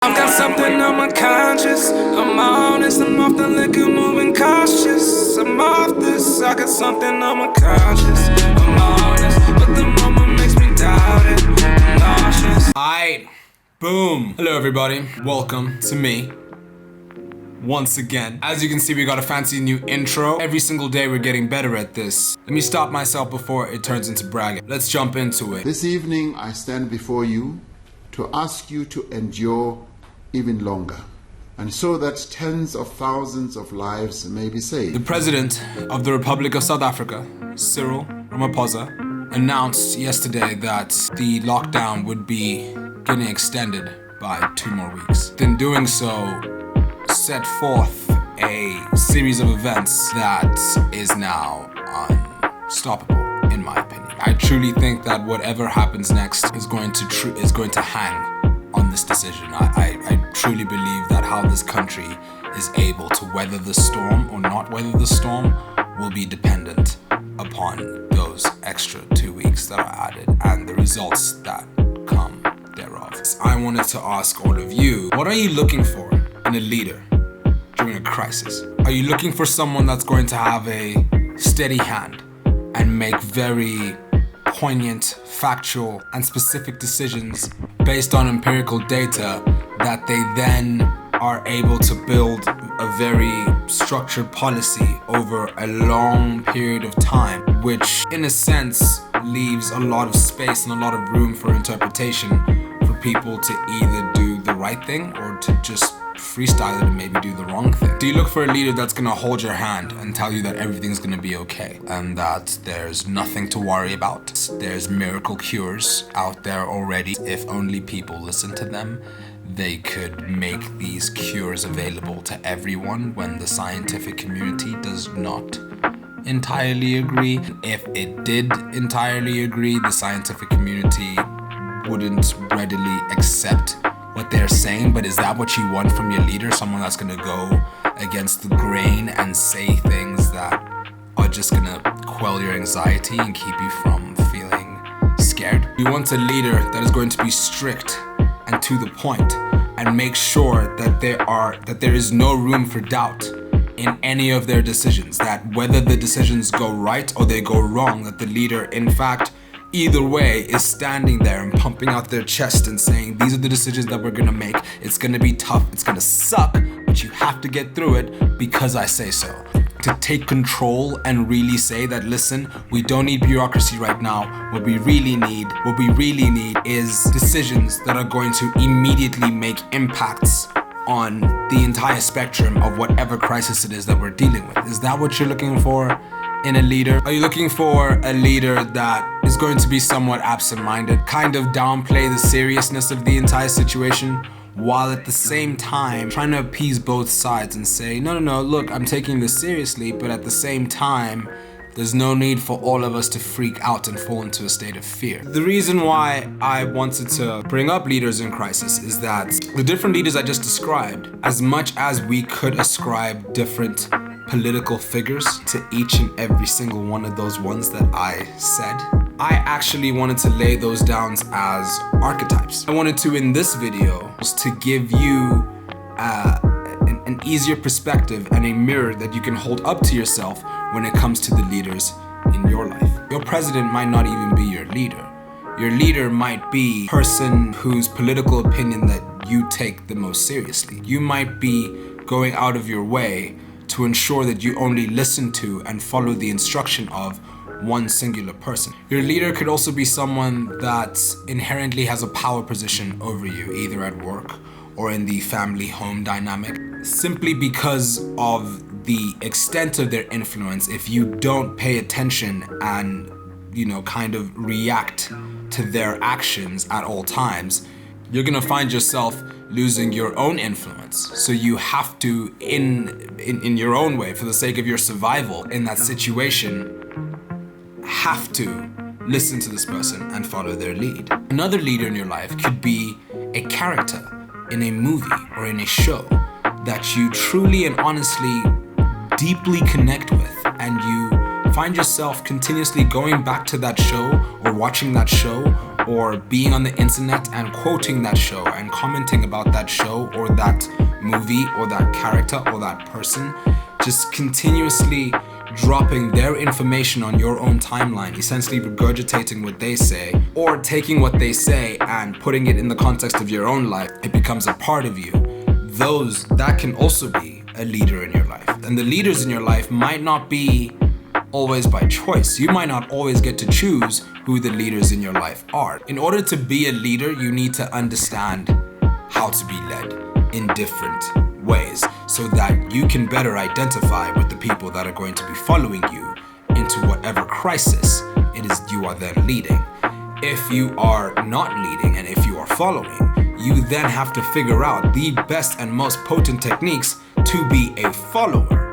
I've got something on my conscience. I'm honest, I'm off the liquor, moving cautious. I'm off this, I got something on my conscience. I'm honest, but the moment makes me doubt it. I'm nauseous. Aight, boom. Hello everybody, welcome to me. Once again. As you can see, we got a fancy new intro. Every single day we're getting better at this. Let me stop myself before it turns into bragging. Let's jump into it. This evening I stand before you to ask you to endure even longer, and so that tens of thousands of lives may be saved. The President of the Republic of South Africa, Cyril Ramaphosa, announced yesterday that the lockdown would be getting extended by 2 more weeks. In doing so, set forth a series of events that is now unstoppable, in my opinion. I truly think that whatever happens next is going to hang on this decision. I truly believe that how this country is able to weather the storm or not weather the storm will be dependent upon those extra 2 weeks that are added and the results that come thereof. I wanted to ask all of you, what are you looking for in a leader during a crisis? Are you looking for someone that's going to have a steady hand and make very poignant, factual, and specific decisions based on empirical data that they then are able to build a very structured policy over a long period of time, which in a sense leaves a lot of space and a lot of room for interpretation for people to either do the right thing or to just freestyle it and maybe do the wrong thing? Do you look for a leader that's gonna hold your hand and tell you that everything's gonna be okay and that there's nothing to worry about? There's miracle cures out there already. If only people listen to them, they could make these cures available to everyone when the scientific community does not entirely agree. If it did entirely agree, the scientific community wouldn't readily accept what they're saying. But is that what you want from your leader? Someone that's gonna go against the grain and say things that are just gonna quell your anxiety and keep you from feeling scared? You want a leader that is going to be strict and to the point and make sure that there is no room for doubt in any of their decisions, that whether the decisions go right or they go wrong, that the leader, in fact, either way, is standing there and pumping out their chest and saying, these are the decisions that we're gonna make. It's gonna be tough, it's gonna suck, but you have to get through it because I say so. To take control and really say that, listen, we don't need bureaucracy right now. What we really need is decisions that are going to immediately make impacts on the entire spectrum of whatever crisis it is that we're dealing with. Is that what you're looking for in a leader? Are you looking for a leader that is going to be somewhat absent-minded, kind of downplay the seriousness of the entire situation, while at the same time trying to appease both sides and say, no, look, I'm taking this seriously, but at the same time, there's no need for all of us to freak out and fall into a state of fear. The reason why I wanted to bring up leaders in crisis is that the different leaders I just described, as much as we could ascribe different political figures to each and every single one of those ones that I said, I actually wanted to lay those down as archetypes. I wanted to, in this video, to give you an easier perspective and a mirror that you can hold up to yourself when it comes to the leaders in your life. Your president might not even be your leader. Your leader might be the person whose political opinion that you take the most seriously. You might be going out of your way to ensure that you only listen to and follow the instruction of one singular person. Your leader could also be someone that inherently has a power position over you, either at work or in the family-home dynamic. Simply because of the extent of their influence, if you don't pay attention and, kind of react to their actions at all times, you're gonna find yourself losing your own influence. So you have to, in your own way, for the sake of your survival in that situation, have to listen to this person and follow their lead. Another leader in your life could be a character in a movie or in a show that you truly and honestly deeply connect with, and you find yourself continuously going back to that show or watching that show or being on the internet and quoting that show and commenting about that show or that movie or that character or that person, just continuously dropping their information on your own timeline, essentially regurgitating what they say, or taking what they say and putting it in the context of your own life, it becomes a part of you. That can also be a leader in your life. And the leaders in your life might not be always by choice. You might not always get to choose who the leaders in your life are. In order to be a leader, you need to understand how to be led in different ways so that you can better identify with the people that are going to be following you into whatever crisis it is you are then leading. If you are not leading and if you are following, you then have to figure out the best and most potent techniques to be a follower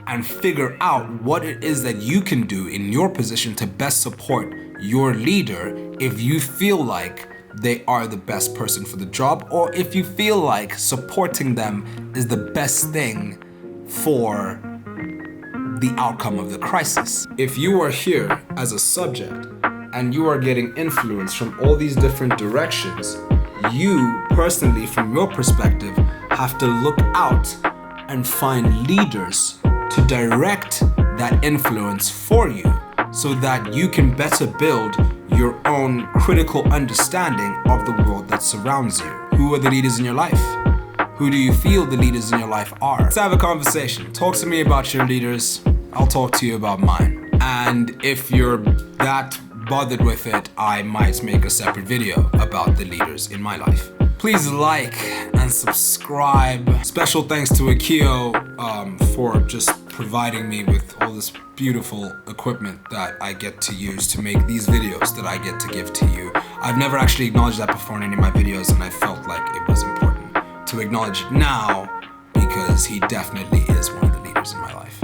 and figure out what it is that you can do in your position to best support your leader if you feel like they are the best person for the job, or if you feel like supporting them is the best thing for the outcome of the crisis. If you are here as a subject and you are getting influence from all these different directions, you personally, from your perspective, have to look out and find leaders to direct that influence for you so that you can better build your own critical understanding of the world that surrounds you. Who are the leaders in your life? Who do you feel the leaders in your life are? Let's have a conversation. Talk to me about your leaders. I'll talk to you about mine. And if you're that bothered with it, I might make a separate video about the leaders in my life. Please like and subscribe. Special thanks to Akio for just providing me with all this beautiful equipment that I get to use to make these videos that I get to give to you. I've never actually acknowledged that before in any of my videos, and I felt like it was important to acknowledge it now because he definitely is one of the leaders in my life.